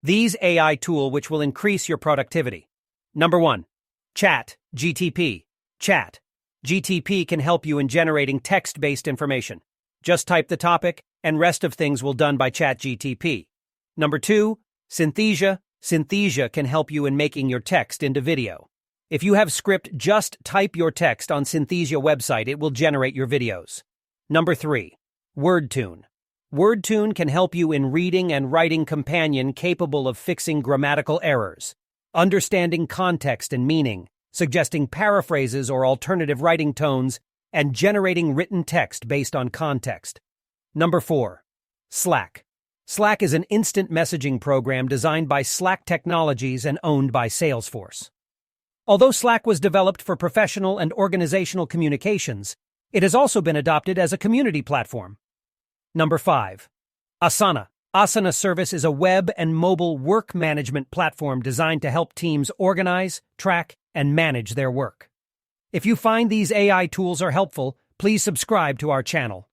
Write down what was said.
These AI tool which will increase your productivity. Number 1. Chat GTP. Chat GTP can help you in generating text-based information. Just type the topic, and rest of things will done by Chat GTP. Number 2. Synthesia. Synthesia can help you in making your text into video. If you have script, just type your text on Synthesia website, it will generate your videos. Number 3. WordTune. WordTune can help you in reading and writing companion capable of fixing grammatical errors, understanding context and meaning, suggesting paraphrases or alternative writing tones, and generating written text based on context. Number 4. Slack. Slack is an instant messaging program designed by Slack Technologies and owned by Salesforce. Although Slack was developed for professional and organizational communications, it has also been adopted as a community platform. Number 5. Asana. Asana service is a web and mobile work management platform designed to help teams organize, track, and manage their work. If you find these AI tools are helpful, please subscribe to our channel.